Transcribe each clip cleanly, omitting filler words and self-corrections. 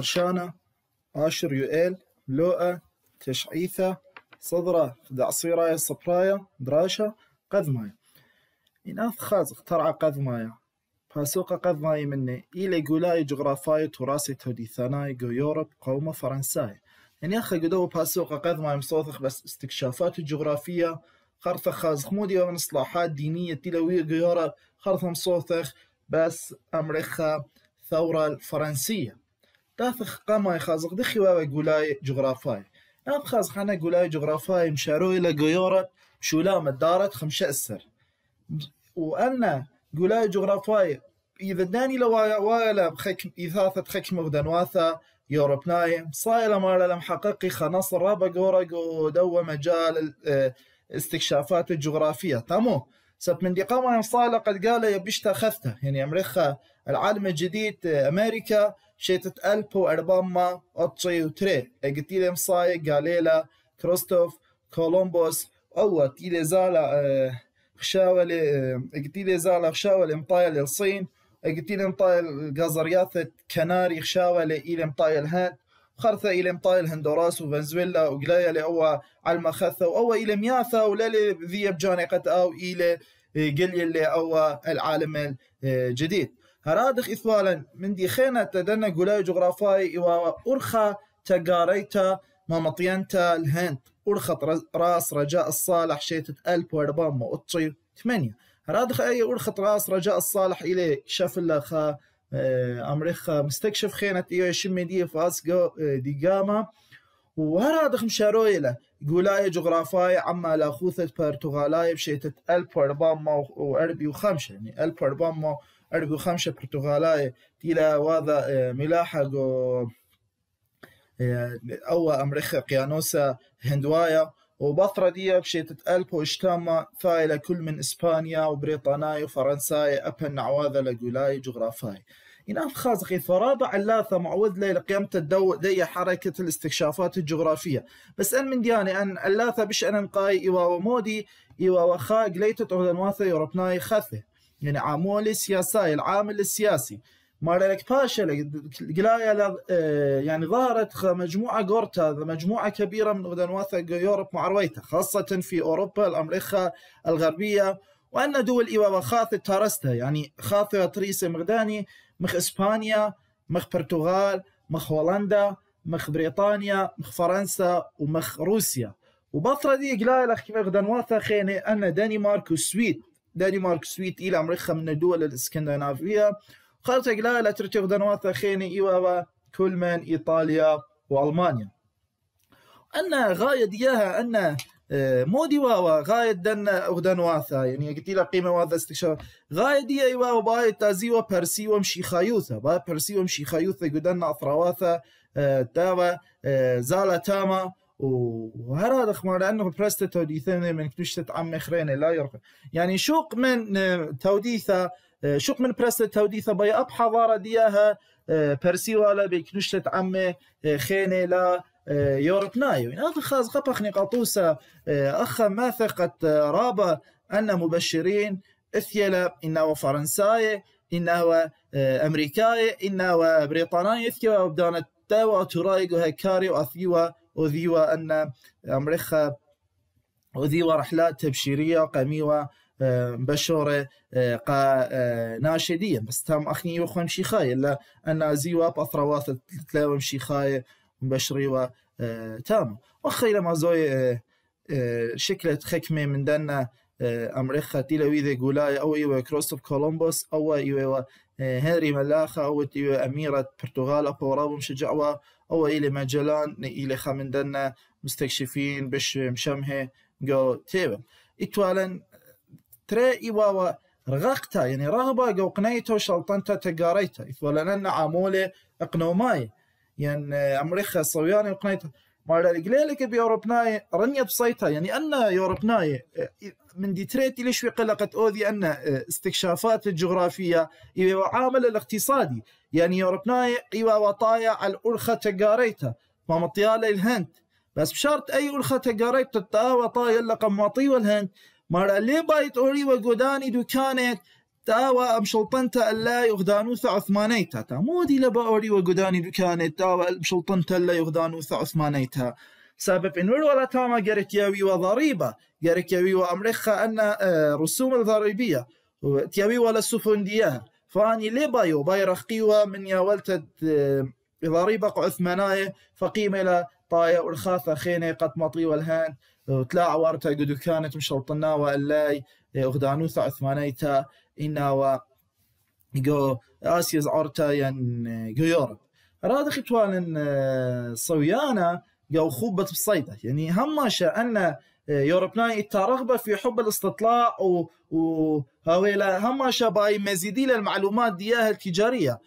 درشانة عاشر يوئيل لوئة تشعيثة صدرة دعصيرايا صبرايا دراشة قذمايا إناث خاز اخترع قذمايا باسوقة قذمايا مني إلي قولاي جغرافاي تراسي توديثاناي جو يوروب قومة فرنساي يعني أخي قدو باسوقة قذمايا مصوثخ بس استكشافات الجغرافية خرطة خاز خمودي ومن إصلاحات دينية تلوية جو يوروب خرطة مصوثخ بس أمريكا ثورة الفرنسية تاثخ قاما يخازق دخي واوي قولاي جغرافاي ناف خازق حنا قولاي جغرافاي مشاروي لقيورة شولام الدارت خمشة السر وأنا قولاي جغرافاي إذا داني لو والا بخك إثاثة خك مغدنواثة يوروبناي صايلة مالا لمحققي خناص الرابع قورق ودو مجال استكشافات الجغرافية تمو سب من دي قاما صايلة قد قال يبشتا خذته يعني أمريكا العالم الجديد أمريكا شيتت ألبو أرباما أطشي وتري قتيلة مصاي قاليلا كروستوف كولومبوس أو تيلة زالا خشاولة قتيلة زالا خشاولة مطايا للصين قتيلة مطايا الجزريات كناري خشاولة إلى مطايا الهند خرثة إلى مطايا الهندوراس وفنزويلا وقلايا لأوا على المخثة وأوا إلى مياثا ولالي ذي بجانقة أو إلى قليا لأوا العالم الجديد هرادخ إثوالا من دي خينة تدنا قولاي جغرافاي وأرخى تقاريتا مامطيانتا الهند أرخى راس رجاء الصالح شيتت ألب واربام وأطشي 8 هرادخ أي أرخى راس رجاء الصالح إلي شاف الله أمريكا مستكشف خينة إيو شمي دي فاسقو دي قاما وهرادخ مشاروي له قولاي جغرافاي عما لاخوثة برتغالاي بشيتت ألب واربام وأربي وخمسة يعني ألب واربام أربي وخمسة برتغالاي تيلا واذا ملاحق أو أمريكا قيانوسا هندوايا وبطرة دي بشيتت ألب واشتاما ثايلة كل من إسبانيا وبريطانيا وفرنساي أبن عواذا لقولاي جغرافاي إناف خازقي فرابع علاثة معوذ لي لقيمة الدو دي حركة الاستكشافات الجغرافية بس أن من دياني أن علاثة بش أنا نقاي إيوا ومودي إيوا وخا قليتت عودنواثة يوروبناي خاثة يعني عامول سياسي العامل السياسي مالك باشا قلايا يعني ظهرت مجموعة قورتا مجموعة كبيرة من غدنواثة يوروب معرويتها خاصة في أوروبا الأمريكا الغربية وأن دول إيوا خاثة تارستها يعني خاثة تريس مغداني مخ إسبانيا مخ برتغال مخ هولندا مخ بريطانيا مخ فرنسا ومخ روسيا وبطرة دي قلايا لك غدنواثة خيني أن دنمارك وسويد دنمارك سويد إلى أمريكا من الدول الإسكندنافية خارطة قلايا لترتي غدنواثة خيني إيوا كل من إيطاليا وألمانيا أن غاية دياها أن مودي واوا غاية دن غدنواثة يعني قلت لها قيمة واذا استكشاف غاية دي ايوا باي تازيوا برسيوا مشي خايوثة باي برسيوا مشي خايوثة قدنا أطرواثة تاوا زالة تاما وهذا خمار أنه برست توديثين من كنشتة عم خرين لا يرفع يعني شوق من توديثة شوق من برست توديثة باي أب حضارة ديها برسيوا لا بكنشتة عم خيني لا يوروبنايو يعني هذا خاز قبخني قطوسة أخ ما ثقة رابة أن مبشرين إثيلا إنه فرنساي إنه أمريكاي إنه بريطاني إثيوا وبدانت تاوى ترايق وهكاري وأثيوا وذيوا أن أمريكا وذيوا رحلات تبشيرية قميوة بشورة ناشدية بس تام أخني يوخم شيخاي إلا أن زيوا بأثروات تلاوم شيخاي مبشري وتام وخير ما زوي شكلة خكمة من دنا أمريكا تيلويذ قولاي أو إيوه كروستوف كولومبوس أو إيوه هنري ملاخة أو إيوه أميرة برتغال أو رابو مشجعوا أو إلى مجلان إلى خمن دنا مستكشفين بش مشمه جو تيبل إتوالا ترى إيوه رغقتها يعني رغبة جو قنيته وشلطنته تقاريته إتوالا أن عامولة إقنوماي يعني أمريكا صوياني وقنيته ما قليلك بيوروبناي رنية بصيتها يعني أن يوروبناي من ديتريت إلى شوي قلقت أوذي أن استكشافات الجغرافية إيوا عامل الاقتصادي يعني يوروبناي إيوا وطايا على الأرخة تقاريتا ما مطيالة الهند بس بشرط أي أرخة تقاريتا تاوا طايا لقا معطي والهند مرة لي بايت أوري وقوداني دو كانت تاوا مشلطنتا اللا يغدانوثا عثمانيتا تامودي لبا أوري وقوداني دو كانت تاوا مشلطنتا اللا يغدانوثا عثمانيتا سبب إن ولا تاما قرك ياوي وضريبة قرك ياوي وأمريكا أن رسوم الضريبية تياوي ولا سفندية فاني لي بايو باي رخيوة من يا ولتد ضريبة عثمانية فقيمة إلى طايا والخاثة خينة قد مطي والهان وتلاع وارتا قدو كانت مشلطنا واللاي أغدانوثا عثمانيتا إنا و جو آسيا زعرتا ين جو يوروب راد خطوان صويانا جو خوبة بصيدة يعني هماشا أن يوروبناي الترغبة في حب الاستطلاع وهاويلا هماشا باي مزيدي للمعلومات دياها التجارية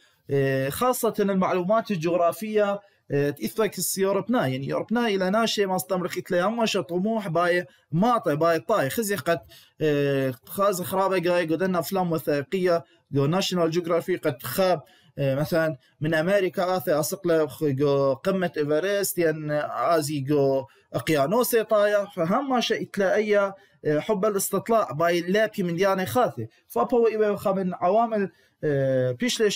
خاصة المعلومات الجغرافية تإثبت اليوروبناي يعني يوروبناي إلى ناشي ما استمرخ إتلي هماشا طموح باي ماطي باي طاي خزي قد خاز خرابة جاي قدنا أفلام وثائقية جو ناشونال جيوغرافي قد خاب مثلا من أمريكا آثي أصقله جو قمة إيفرست ين عازي جو أقيانوسي طايا فهم شيء تلاقيه حب الاستطلاع باي لابي من ديانة خاثي فابو إيوه من عوامل بيش لي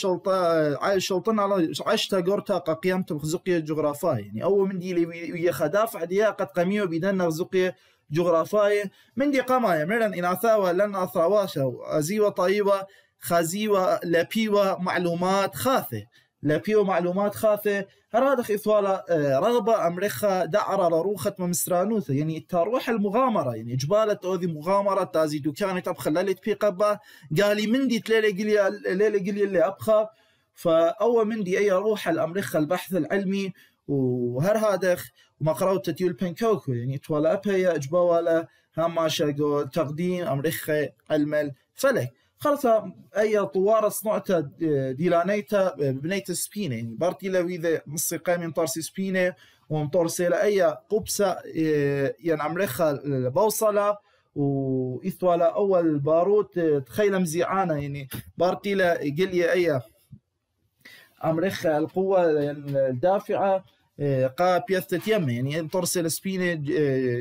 شلطان على عشتا قرتا قيامته بخزقية جغرافية يعني أول من دي اللي يخدافع ديا قد قميو بدنا خزقية جغرافية من دي قمايا مرن إناثاوة لن أثرواشا أزيوة طيبة خازيوة لابيوة معلومات خاثة لابيوة معلومات خاثة هرادخ إثوالة رغبة أمريكا دعرة لروخة ممسرانوثة يعني تروح المغامرة يعني جبالة أوذي مغامرة تازي دوكانت أبخى لالت بي قبا قالي من دي ليلة قلي اللي أبخى فأول من دي أي روح الأمريكا البحث العلمي وهرهادخ ومقراوة تيول بنكوكو يعني توالا أبهي أجباوالا هماشا تقديم أمريكا علم الفلك خلصا أي طوارة صنعتها ديلانيتا بنيت سبينة يعني بارتي لو إذا مصيقا من طارسي سبينة ومطورسي لأي قبسة يعني أمريكا بوصلة وإثوالا أول باروت تخيل مزيعانة يعني بارتي لا قلي أي أمريكا القوة الدافعة قا بيثت يم يعني ترسل سبينة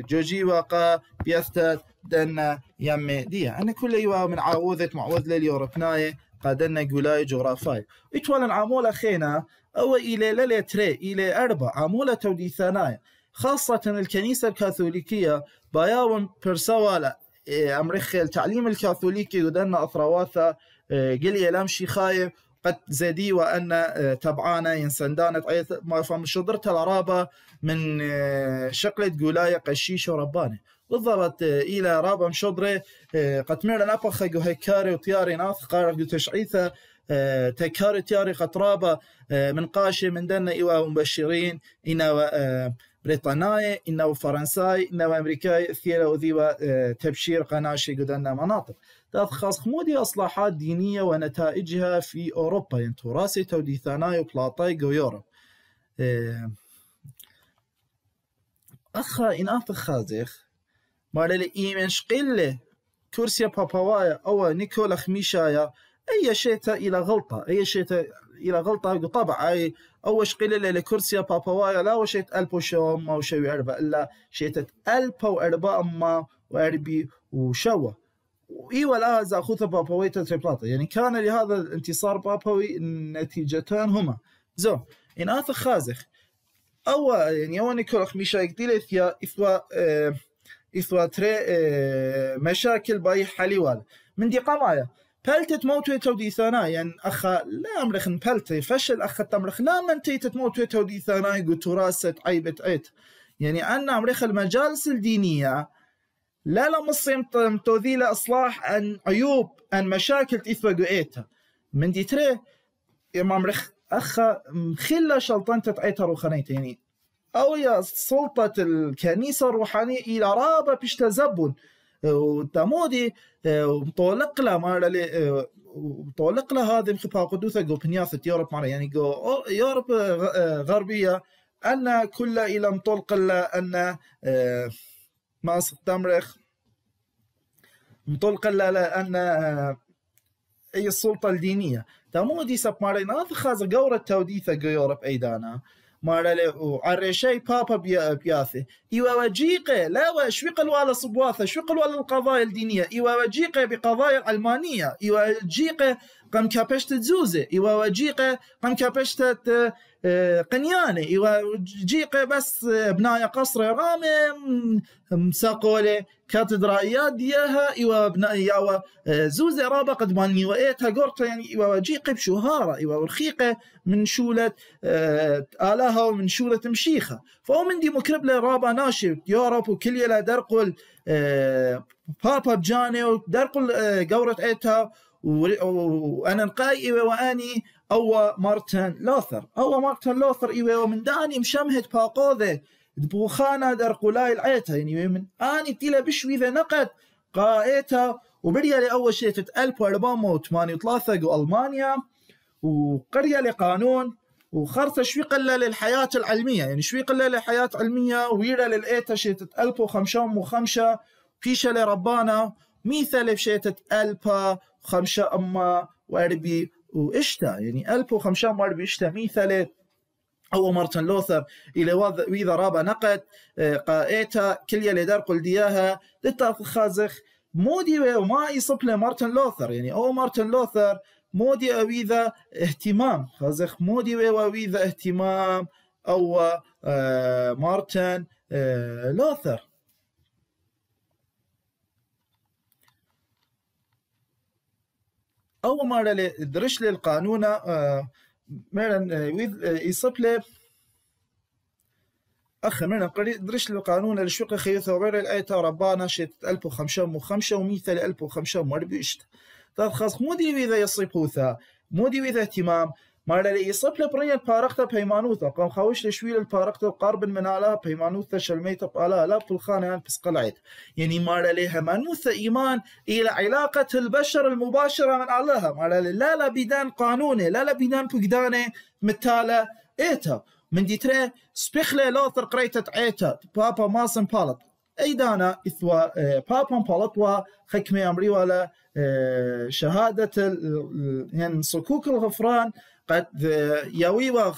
جوجي وقا بيثت دنا يم دي أنا كل يوم من عوضة معوض لليوروبناي قادنا قولاي جغرافاي إتوالا عامولة خينا أو إلى للتري إلى 4 عامولة توديثاناي خاصة الكنيسة الكاثوليكية باياون برسوالا أمريكا التعليم الكاثوليكي ودنا أثرواثا قلي لامشي خايب قد زدي وأن تبعانا ينسندانت ما فهم شضرت العرابة من شقلة قولاية قشيش ورباني بالضبط إلى رابا مشضرة قد مرنا أبخى هيكاري وطياري ناث قارب تشعيثة تكاري تياري قطرابة من قاشي من دنا إيوا مبشرين إنا بريطانيا إنا فرنساي إنا أمريكاي ثيرا وذيوا تبشير قناشي قدنا مناطق تخص خمودي إصلاحات دينية ونتائجها في أوروبا يعني تراثي توديثاناي وبلاطاي ويوروب أخا إن خازخ مالي إيمن شقلة كرسي باباوايا أو نيكولا خميشايا أي شيء إلى غلطة أي شيء إلى غلطة طبعا أي أول شقلة لكرسي باباوايا لا وشيء ألبو شو ما وشوي أربع إلا شيء ألبو أربع أما وأربي وشوا وإيوه لا زاخوثة باباوي تتريبلاطة يعني كان لهذا الانتصار باباوي نتيجتان هما زو إن آث خازخ أو يعني أو نيكولا خميشا يقديل إثوا تري مشاكل باي حاليوال من دي قمايا بلتت موتوي توديثانا يعني أخا لا أمرخ بلتي فشل أخا تمرخ لا من تيتت موتوي توديثانا يقول تراست عيبة عيت يعني أن أمرخ المجالس الدينية لا مصيم توذيل إصلاح أن عيوب أن مشاكل إثوا قويتها من دي تري أمرخ أخا خلا شلطان تتعيتها روخانيت يعني أو يا سلطة الكنيسة الروحانية إلى رابة بيش تزبن وتمودي وطولق له مارلي وطولق له هذه مخفى قدوثة جو بنياثة يوروب معنا يعني جو يوروب غربية أن كل إلى مطلق له أن ما ستمرخ مطلقا لأن أي السلطة الدينية تمودي سب مارينا خاز قورة توديثة يوروب أيدانا مارلي وعرشي بابا بياثي إيوا وجيقة لا وشويق الوالا صبواثة شويق الوالا القضايا الدينية إيوا وجيقة بقضايا العلمانية إيوا وجيقة قم كابشت تزوزة إيوا وجيقة قم كابشت قنيانة إيوا وجيقة بس بنايا قصر رامي مساقولة كاتدرائيات ديها إيوا بنايا زوزة رابا قد ماني وإيتها قرطة يعني إيوا وجيقة بشهارة إيوا ورخيقة من شولة آلها ومن شولة مشيخة فهو من دي مكربلة رابا ناشي يوروب وكل يلا درقل بابا بجاني ودرقل قورة عيتها وأنا نقاي إيوا وأني أو مارتن لوثر إيوا ومن داني مشمهد باقوذة بوخانة درقلاي العيتها يعني من أني تيلا بشوي ذا نقد قايتها وبريا لي أول شيء 1438 ألمانيا وقرية لقانون وخرطة شوي قلة للحياة العلمية يعني شوي قلة للحياة علمية ويرا للإيتا شيتة 1505 فيشة لربانا مثل بشيتة 1500 أما وأربي وإشتا يعني 1500 وأربي إشتا مثل أو مارتن لوثر إلى وإذا رابا نقد قائتا كل يلي دار قل دياها لتاث خازخ مودي وما يصب مارتن لوثر يعني أو مارتن لوثر مودي وإذا اهتمام خازخ مودي وإذا اهتمام أو مارتن لوثر أول مرة درش لي القانون مرن يصب لي أخ مرن درش لي القانون الشوق خيوث وغير الآية ربانا شيت 1505 ومثل 1540 طب خاص مودي إذا يصيبوثا مودي إذا اهتمام مرة لي يصب لي بريا بارقته بيمانوثا قام خوش لشويل البارقته قرب من على بيمانوثا شلميته على لا بالخانة يعني بس قلعت يعني مرة لي همانوثا إيمان إلى علاقة البشر المباشرة من الله مرة لي لا بدان قانوني لا بدان بقدانه متالة إيتا من ديتري سبيخلي لوثر قريتة عيتا بابا ماسن بالط أيدانا إثوا بابا بالط وخكمي أمري ولا شهادة يعني صكوك الغفران قد يويوا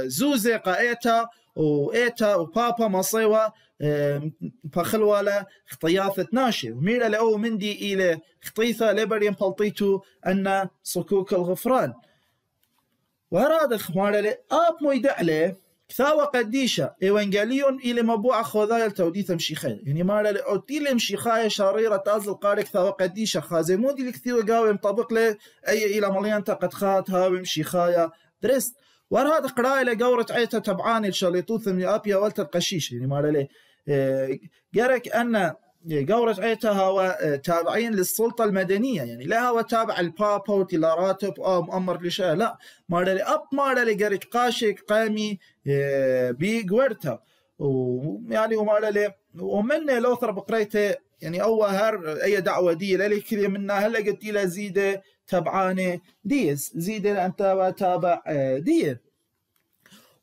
زوزة قايتا وإيتا وبابا مصيوا بخلوالا خطياثة ناشي وميرا لأو مندي إلى خطيثة لبريم بلطيتو أن صكوك الغفران وهذا خمارة لي آب مويدعلي كثاوة قديشة إيوانجاليون إلى مبوع خوذايا التوديث مشيخايا يعني مارا لي أوتيلي مشيخايا شريرة تازل قارك ثاوة قديشة خازي مودي لكثيوة قاوي مطابق لي أي إلى مليان تقد هاوي مشيخايا درست وهذا قراءة لقورة عيتا تبعاني الشاليطوث من أبيا والت القشيش يعني مارا لي قرك أن قورة عيتا هو تابعين للسلطة المدنية يعني لا هو تابع البابا وتلاراتب أو مؤمر لشيء لا مارا لي أب مارا لي قرك قاشك قامي بيقورتا ويعني ومارا لي ومن لوثر بقريته يعني أول هر أي دعوة دي للي كذا منها هلا قلت لها زيدة تبعاني ديز زيدة أنت تابع دي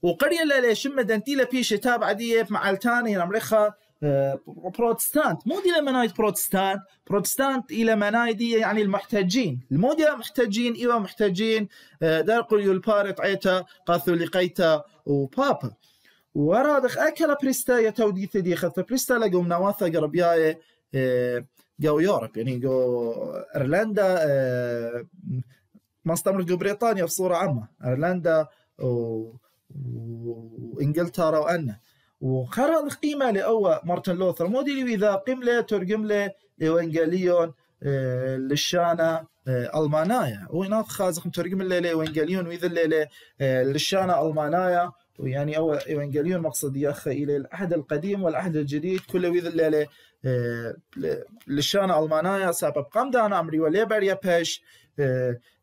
وقرية اللي شمد أنتي بيش تابع دي مع التاني نمرخها بروتستانت مو دي لمنايد بروتستانت إلى منايدي يعني المحتاجين المودي محتاجين إيوه محتاجين دارقل يلبارت عيتا قاثوليقيتا وبابا ورادخ أكل بريستا يتوديث دي خذ بريستا لقوم نواثا قربياي جو يوروب يعني جو إيرلندا ما استمر جو بريطانيا بصورة عامة إيرلندا وإنجلترا وأنه وخرج القيمة لأول مارتن لوثر مودي لي إذا قيم له ترجم له إيوانجاليون للشانة ألمانايا ويناث خازخ مترجم له إيوانجاليون وإذا له للشانة ألمانايا ويعني أول إيوانجاليون مقصد يأخذ إلى العهد القديم والعهد الجديد كله وإذا له للشانة ألمانايا سبب قام دانا أمري وليبر يبش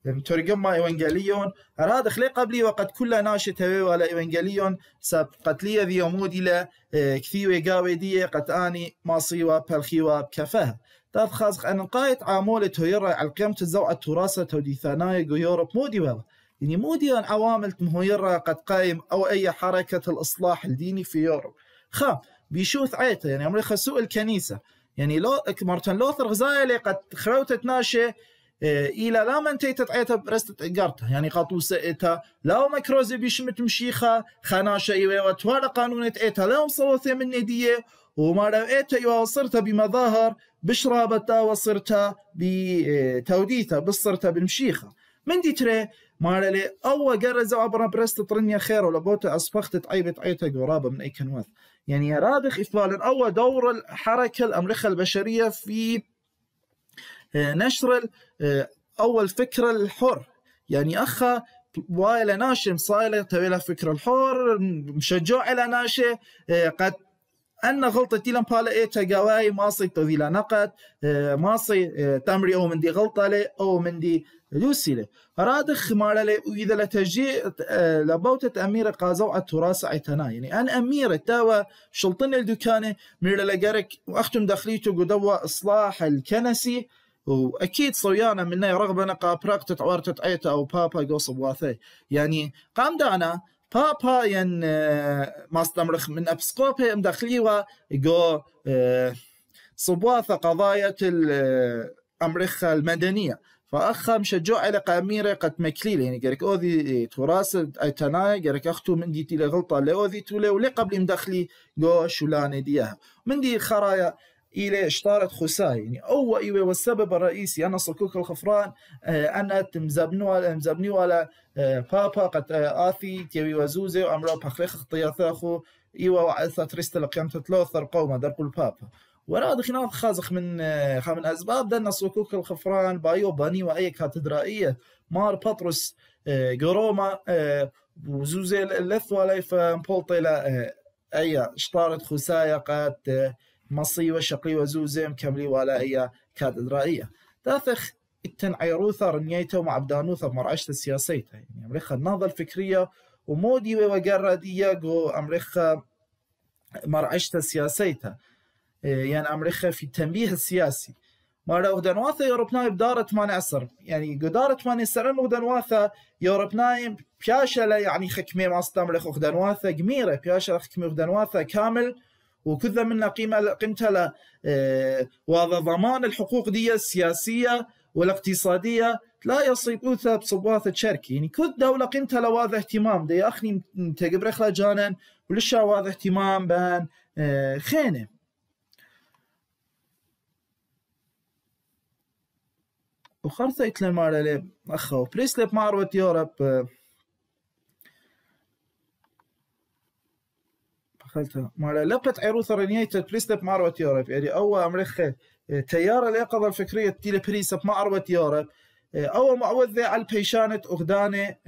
مترجم ما إيوانجاليون هذا خلي قبلي وقد كل ناشط ولا إيوانجاليون سب قتلية ذي يمودي له كثيوة قاوي دي قد آني ماصيوة بالخيوة بكفاها تاث خازق أن قايت عامولة هيرا على قيمة الزوء التراثة توديثاناي يوروب مودي بابا يعني مودي أن عوامل مهيرة قد قايم أو أي حركة الإصلاح الديني في يوروب بيشوث عيته يعني أمريكا سوء الكنيسة يعني لو مارتن لوثر غزاية قد خروتت ناشي إلى لا من تيتت عيتا برست إقارتها يعني قطو سئتا لا مكروزي بيشمت مشيخة خناشة إيوه وتوالا قانونة إيتا لا مصوثي من ندية وما لو إيتا إيوه وصرتا بمظاهر بشرابتا وصرتا بتوديتا بصرتا بالمشيخة من دي تري مارلي أول جرز عبر برست طرنيا خير ولا بوتا أصفخت عيبت عيتا قرابة من أي كنواث يعني رادخ إفضال أول دور الحركة الأمريكية البشرية في نشر أول فكرة الحر يعني أخا وايلة ناشي مصايلة تويلة فكرة الحر مشجوع إلى ناشي قد أن غلطة تيلان بالا إيتا قواي ماصي تذيلا نقد ماصي تمري أو من دي غلطة لي أو من دي لوسي لي رادخ مالي وإذا لتجي لبوتة أميرة قازو التراث عيتنا يعني أنا أميرة تاوى شلطن الدكانة ميرا لقارك وأختم دخليته قدوة إصلاح الكنسي وأكيد صويانا منا رغبنا قابراك تتعورت عيتا أو بابا قوصب واثي يعني قام دانا بابا ين ما استمرخ من أبسقوبه مدخليوه جو صبواثة قضايا الأمريكا المدنية فأخا مشجوع على قاميرة قد مكليل يعني قالك أوذي تراث أيتناي قالك أختو من دي تيلي غلطة لأوذي تولي ولي قبل مدخلي جو شولاني ديها من دي خرايا إلى اشتارت خساي يعني أو إيوه والسبب الرئيسي أنا صكوك الخفران أنا مزبني على بابا قد آثي تيوي وزوزي وأمرو بخليخ اختياثاخو إيوه وعثة تريست لقيمة تلوثر قومة درقو البابا وراد خناط خازخ من أسباب دنا صكوك الخفران بايو باني وأي كاتدرائية مار بطرس جروما وزوزي اللثوة ليفا مبولطي أي اشتارت خسايا قد مصي وشقي وزوزي مكملي ولا أي كاتدرائية تاثخ التن عيروثا رنيته ومعبدانوثا بمرعشة السياسية يعني أمريكا النهضة الفكرية ومودي وقردية جو أمريكا مرعشة السياسية يعني أمريكا في التنبيه السياسي مرة ودنواثا يوروبناي بدارة 8 عصر يعني قدارة 8 سنة ودنواثا يوروبناي بياشا يعني خكمي ما استمرخ ودنواثا جميرة بياشا خكمي ودنواثا كامل وكذا منا قيمتها ل وهذا ضمان الحقوق دي السياسية والاقتصادية لا يصيبوها بصبواثة شركي يعني كل دولة قيمتها لواذا اهتمام دي أخني تقبرخ لجانا ولشا واذا اهتمام بان خينه وخرثة إتلان مارلي أخو بريسلب معروت يوروب بخلتها مارلي لبت عروثة رنيته بريسلب معروت يوروب يعني أول أمريكا تيار اليقظة الفكرية تيلي بريسب معروت يوروب أول معوذة على البيشانة أغداني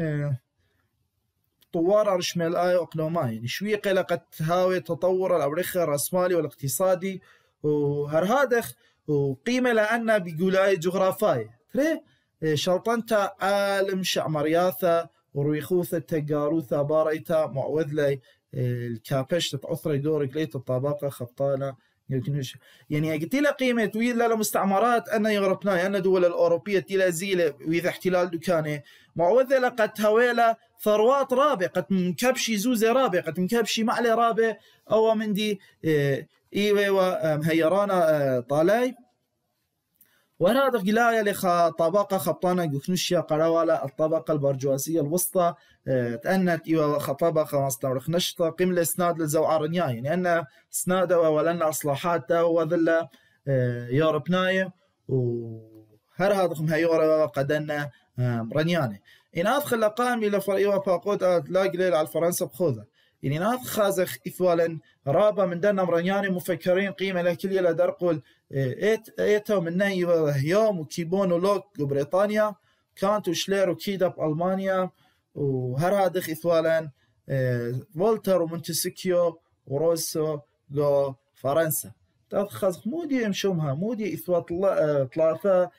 طوار رشمال آي أقنوماي يعني شوية لقد هاوي تطور الأمريكا الرأسمالي والاقتصادي وهرهادخ وقيمة لأنه بيقولاي جغرافاي تري شلطنتا عالم شعمرياثا ورويخوثا تقاروثا باريتا معوذ لي الكابش تتعثري دورك ليت الطابقة خبطانة يعني قلت لها قيمة ويلا لمستعمرات أنا يوروبناي أنا دول الأوروبية تلا زيلة وإذا احتلال دكانه معوذة لقد هويلة ثروات رابع قد مكبشي زوزة رابع قد مكبشي معلي رابع أو من دي إيوه ومهيرانا طالاي وهذا قلاية لخا طبقة خبطانة جوكنوشيا قراوالة الطبقة البرجوازية الوسطى تأنت إيوه خطبقة مستمرخ نشطة قملة سناد للزوعار نياي يعني أن سنادة ولن أصلاحات وذل يوروبناي وهر هذا مهيورة قدنا رنياني إن أدخل لقام إلى فريوة باقود لاقي ليل على فرنسا بخوذة يعني ناث خازخ إثوالا رابا من دنا مرنياني مفكرين قيمة لكل يلا درقل إيتا من ناي يوم وكيبون ولوك بريطانيا كانت وشلير وكيدا بألمانيا وهرادخ إثوالا فولتر ومونتسكيو وروسو جو فرنسا تاث خازخ مودي يمشومها مودي إثوات ثلاثة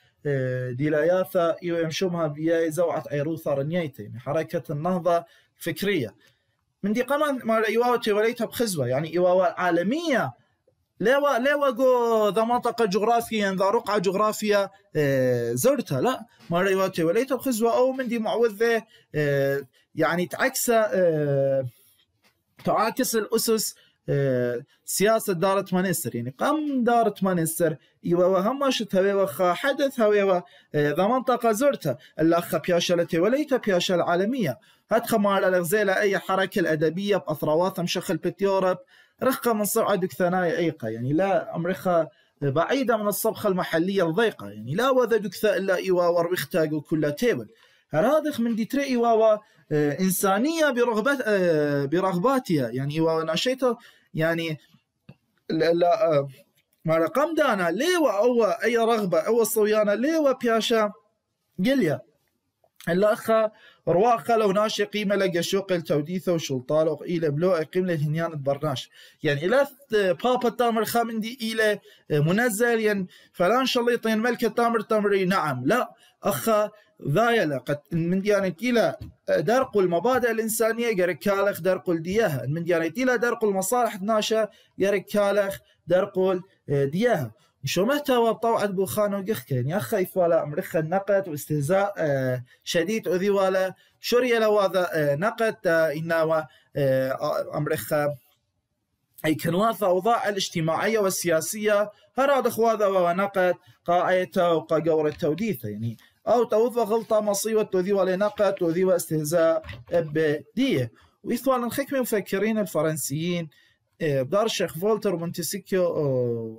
ديلاياثا يمشومها بياي زوعة عيروثا رنيايتين حركة النهضة الفكرية من دي قمان ما إيواوا توليتها بخزوة يعني إيواوا عالمية لوا جو ذا منطقة جغرافية ذا رقعة جغرافية زرتها لا ما إيواوا توليتها بخزوة أو من دي معوذة يعني تعكس الأسس سياسة دارت مانستر يعني قم دارت مانستر إيوا وهمش هويوا خا حدث هويوا ذا منطقة زرتها الأخ بياشلتي وليت بياشة العالمية هتخ مال الغزيلة أي حركة الأدبية بأثروات مشخل بتيورب رخة من سرعة دكثناي أيقة يعني لا أمرخة بعيدة من الصبخة المحلية الضيقة يعني لا وذا دكثا إلا إيوا وروختاق كلها تيبل هرادخ من ديتري إيوا إنسانية برغباتها يعني إيوا ناشيته يعني لا ما رقم دانا ليوا أو أي رغبة أو صويانة ليوا بياشا قليا الأخ رواخة لو ناشي قيمة لقى شوق التوديثة وشلطالة وإلى بلوء قيمة الهنيان البرناش يعني إلى بابا تامر خامندي إلى منزل يعني فلان شليطين ملكة تامر تامري نعم لا أخ ذايلة قد من ديانة إلى درق المبادئ الإنسانية يرك كالخ درق الدياها من ديانة إلى درق المصالح ناشا يرك كالخ درق دياها شو محتوى بطوعة بوخان وقخك يعني أخي فوالا أمرخة نقد واستهزاء شديد أذي والا شرية لو هذا نقد إنه أمرخة أي كنواث أوضاع الاجتماعية والسياسية هراد أخواذا ونقد قاعدة وقاقور التوديثة يعني أو توظف غلطة مصيوة وذي ولا نقد وذي واستهزاء بديه وإثوان الحكمة مفكرين الفرنسيين بدار الشيخ فولتر ومونتسكيو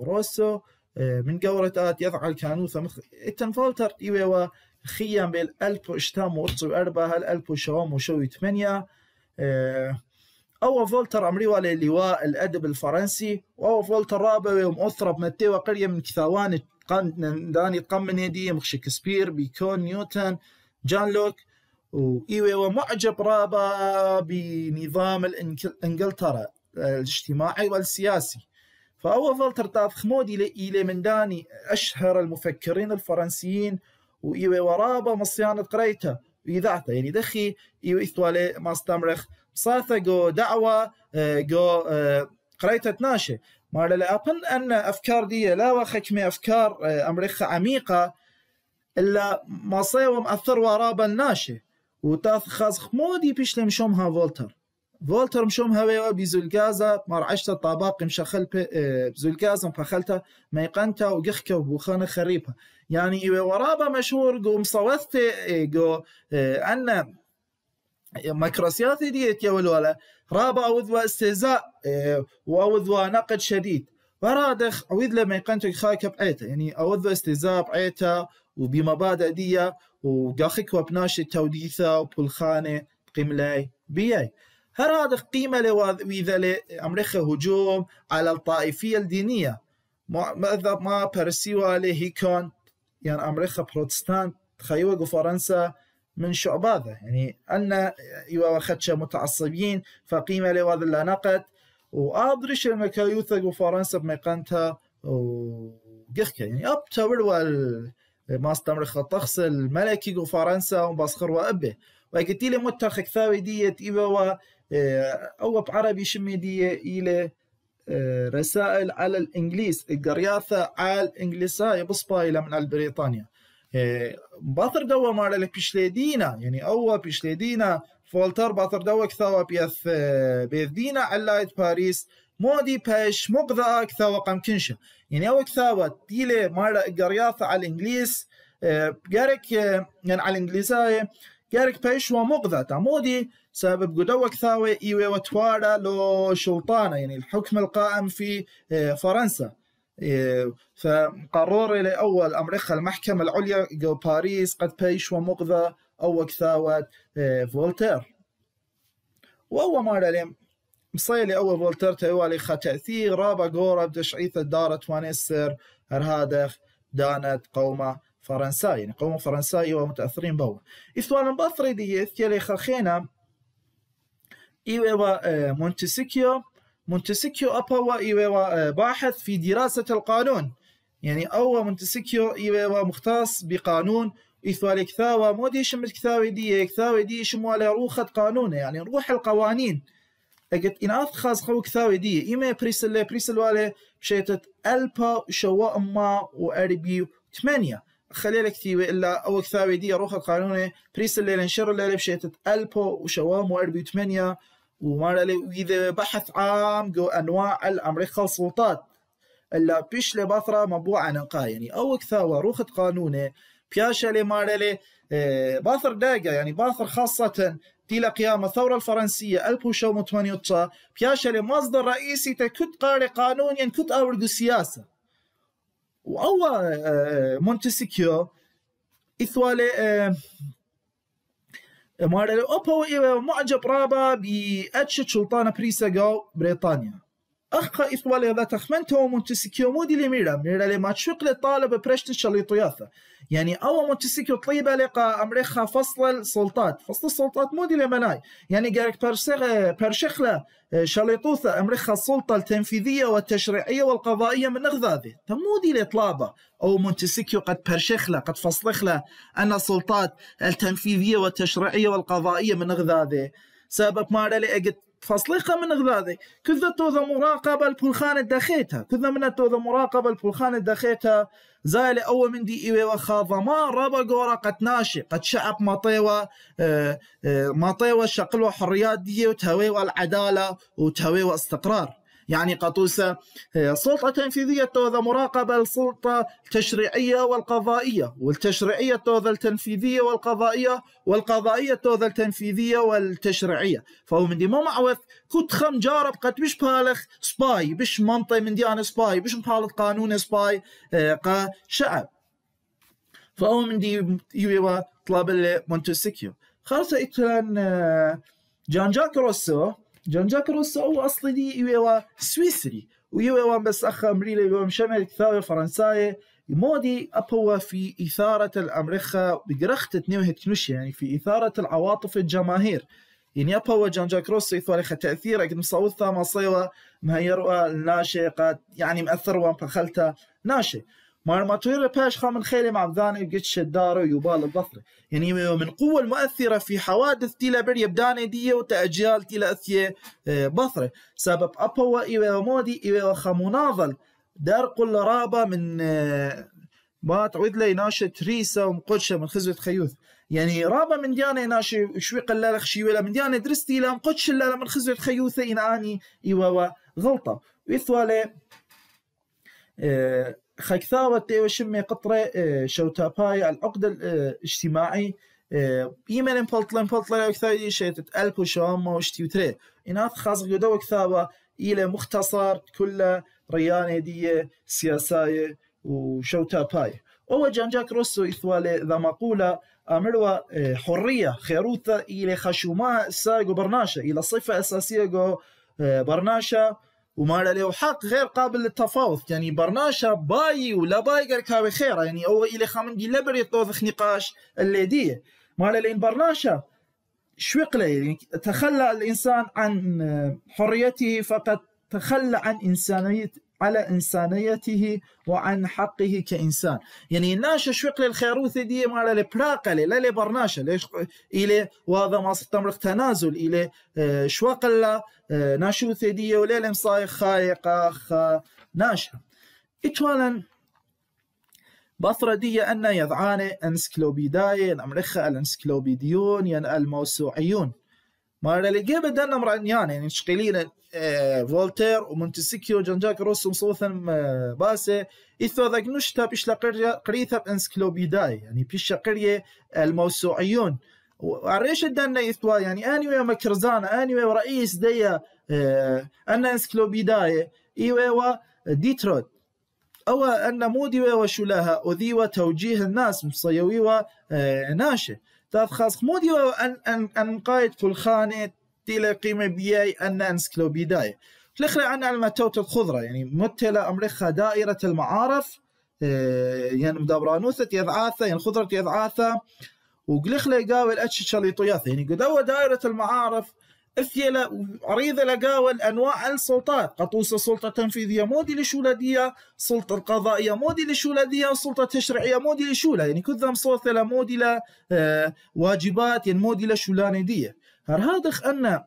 وروسو من قورة يضع الكانوثة إتن فولتر إيوا خيام بالألب وإشتام وإرصو أربعة هالألب وشوام وشوي 8 أو فولتر أمري ولا اللواء الأدب الفرنسي وأو فولتر رابع ومؤثرة بمتى وقرية من كثاوان داني تقمن يدي شكسبير بيكون نيوتن جان لوك وإيوا ومعجب رابع بنظام إنجلترا الاجتماعي والسياسي فأول فولتر تاف خمودي إلى من داني أشهر المفكرين الفرنسيين وإيوه ورابا مصيانة قريته وإذاعته يعني دخي إيوه إثوالي ما استمرخ صاثة جو دعوة جو قريته ناشي ما لأبن أن أفكار دي لا وخكمي أفكار أمريكا عميقة إلا ما صيوم أثر ورابا الناشي وتاث خاص خمودي بيش لمشومها فولتر مشوم هوا بزلقازة مرعشت الطباق مشخل بزلقازة مخلتها ميقنتها وقخكة وبوخانة خريبها يعني ورابا مشهور جو مصوثت جو أن مكروسياتي ديت يا ولا رابا أوذوا استهزاء وأوذوا نقد شديد ورادخ أوذ لما يقنتك خايك بعيته يعني أوذوا استهزاء بعيته وبمبادئ دي وقاخك وبناشي التوديثة وبالخانة قملاي بياي هذا قيمة لوذا أمريكا هجوم على الطائفية الدينية ما برسيوا عليه كون يعني أمريكا بروتستانت تخيوه فرنسا من شعباذة يعني أن يواخدش متعصبين فقيمة لوذا لا نقد وأبرش المكايوثة فرنسا بميقانتها وقخك يعني أبتور ما استمرخ الطقس الملكي فرنسا وباسخر وأبه وقلت لي متخك ثاوي ديت إيوا أو بعربي شمي دي إلى رسائل على الإنجليز القرياثة على الإنجليزية بصبايلة من بريطانيا باثر دوا مارا لك بيشليدينا يعني أو بيشليدينا فولتر باثر دوا كثاوة بيثدينا علاية باريس مودي باش مقضاء كثاوة قم كنشة يعني أو كثاوة ديلي مارا القرياثة على الإنجليز قارك يعني على الإنجليزية قارك باش ومقضاء تعمودي سبب قدوة كثاوة إيوه وتوارا لو شلطانة يعني الحكم القائم في فرنسا فقرر لأول أمريكا المحكمة العليا جو باريس قد بايش ومقضى أو كثاوة فولتير وأول مرة لهم مصيلي أول فولتير تيوالي تأثير رابع قورة بدشعيثة دارت وانسر هرهادخ دانت قومة فرنسا يعني قومة فرنساية ومتأثرين بوا إثوان بطري دي يثيالي خلخينا إيوه مونتسكيو أبوا إيوه باحث في دراسة القانون يعني أو مونتسكيو إيوه مختص بقانون إثوالي كثاوة مودي شمت كثاوي دي شموالي روخة قانون يعني روح القوانين أجت إن أخذ خو كثاوي دي إيمي بريسل والي بشيتت ألبا شواء ما وأربي 8 خليلة كثيوة إلا أو كثاوي دي روخة قانوني بريسل اللي انشر اللي بشيتت ألبا وشواء وأربي 8 وإذا بحث عام جو أنواع الأمريكا السلطات إلا بيش لباثرة مبوعة نقا يعني أو كثاوة روخة قانونة بياشا لمارلي باثر داقة يعني باثر خاصة تيلا قيام الثورة الفرنسية 1788 بياشا لمصدر رئيسي تكت قاري قانون يعني كت أورجو سياسة وأول مونتسكيو إثوالي مارلي أوبو معجب رابا بأتشت سلطانة بريساغو بريطانيا أخا إثوالي ذا تخمنته مونتسكيو مودي لميرا لما تشوق للطالب برشت الشليطياثة يعني أول مونتسكيو طيبة لقى أمريكا فصل السلطات مودي لمناي يعني قالك برشخلة شليطوثة أمريكا السلطة التنفيذية والتشريعية والقضائية من نغذاذي تمودي لطلابة أو مونتسكيو قد برشخلة قد فصلخلة أن السلطات التنفيذية والتشريعية والقضائية من نغذاذي سبب ما رأي فصليقة من غذاذي كذا توذا مراقبة البلخان الداخيتها كذا من توذا مراقبة البلخان الداخيتها زالي أول من دي إيوه وخاضة ما رابا قورا قد ناشي قد شعب ما طيوة شقلوا حريات دي وتهويوا العدالة وتهويوا استقرار يعني قطوسة سلطة تنفيذية توذا مراقبة السلطة التشريعية والقضائية والتشريعية توذا التنفيذية والقضائية توذا التنفيذية والتشريعية فهو من دي ما معوث كنت خم جارب قد بش بالخ سباي بش منطي من ديان سباي بش مبالغ قانون سباي قا شعب فهو من دي يويوا طلاب مونتسكيو خاصة إتلان جان جاك روسو هو أصلي دي يويوا سويسري ويويوا بس أخ أمريكا يويوا مشمل كثاوي فرنساي مودي أبوا في إثارة الأمريكا بقرخت نوهة كنوشي يعني في إثارة العواطف الجماهير يعني أبوا جان جاك روسو يثوالي تأثير قد مصوثة ما صيوا مهيروا الناشي قد يعني مأثر وانفخلتها ناشي مارماتوير باش خامن خيلي مع ذاني وقتش الدار ويبال البصري يعني من قوة المؤثرة في حوادث تيلا بريا بداني دي وتأجيال تيلا أثية بصري سبب أبوا إيوه مودي إيوه خمناضل دار قل رابا من ما تعود لي ناشة ريسة ومقدشة من خزوة خيوث يعني رابا من ديانة ناشة شوي قلالة خشي ولا من ديانة درستي لا مقدش لا من خزوة خيوثة إن آني إيوه غلطة وإثوالي خكثاوة تيوشمي قطرة شوتاباي العقد الاجتماعي إيمان بلطلة وكثاوة شيتت ألب وشوام وشتيوتري إناث خاص قدوة كثاوة إلى مختصر كل ريانة دي سياسية وشوتاباي هو جان جاك روسو إثوالي ذا مقولة أمروا حرية خيروثة إلى خشوماء ساقو برناشة إلى صفة أساسية جو برناشة وما له حق غير قابل للتفاوض يعني برناشة باي ولا باي قال خير يعني هو إلى خامن دي لبر يتوضخ نقاش اللي دي ما له برناشة شوقله يعني تخلى الإنسان عن حريته فقد تخلى عن على إنسانيته وعن حقه كإنسان يعني الناشة شوق للخيروثة دي ما له بلاقة لا برناشة ليش إلى وهذا ما استمر تنازل إلى شوق له ناشوثة دي ولا مصايخ خايقة ناشة إتوالا بثرة دي أن يضعان أنسكلوبيداي الأمريكا الأنسكلوبيديون يعني الموسوعيون ما لقي بدنا مران يعني شقيلين فولتير ومونتسكيو جان جاك روسو مصوثا باسه إثو ذاك نشتا بيش قريثة بأنسكلوبيداي يعني بيش قرية الموسوعيون وعريش الدنا إثوا يعني أنيوي مكرزانا أنيوي رئيس دي أن أنسكلوبيداي إيوه ديتروت أو أن مودي وشلها أذيوة توجيه الناس مصيويوة ناشئ تاث خاص مودي أن قايد كل خانة تيلا قيمة بياي أن أنسكلوبيداي تلخلي عن المتوت الخضرة يعني متلا أمريكا دائرة المعارف يعني مدابرانوثة يضعاثة يعني خضرة يضعاثة وقلخلي قاول أتش شليطياثة يعني قدوة دائرة المعارف إثيلا عريضة لقاول أنواع السلطات قطوسة سلطة تنفيذية مودي لشولادية سلطة القضائية مودي لشولادية سلطة تشريعية مودي لشولة يعني كذا مصوثة لمودي لواجبات يعني مودي لشولاندية هذا أن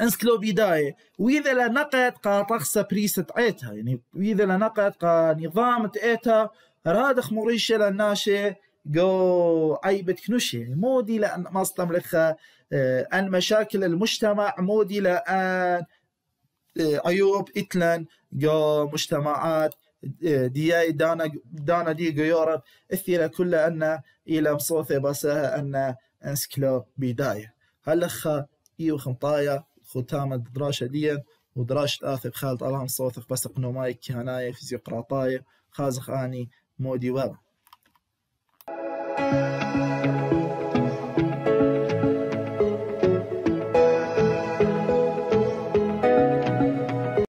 أنسكلوبيداي وإذا لنقد قاطخصة بريسة عيتها يعني وإذا لنقد نظام تأتها هذا مريشة للناشئ جو عيبت كنوشي مودي لأن ما استملخ أن مشاكل المجتمع مودي لأن عيوب إتلان جو مجتمعات دياي دانا دي يورب إثيرا كل أن إلى مصوثة بسها أن أنسكلو بداية هلخا إيو خمطايا ختامة دراشة ديا ودراشة آثب خالد اللهم صوثق بس قنوماي كهناية فيزيقراطاية خازخ آني مودي ورا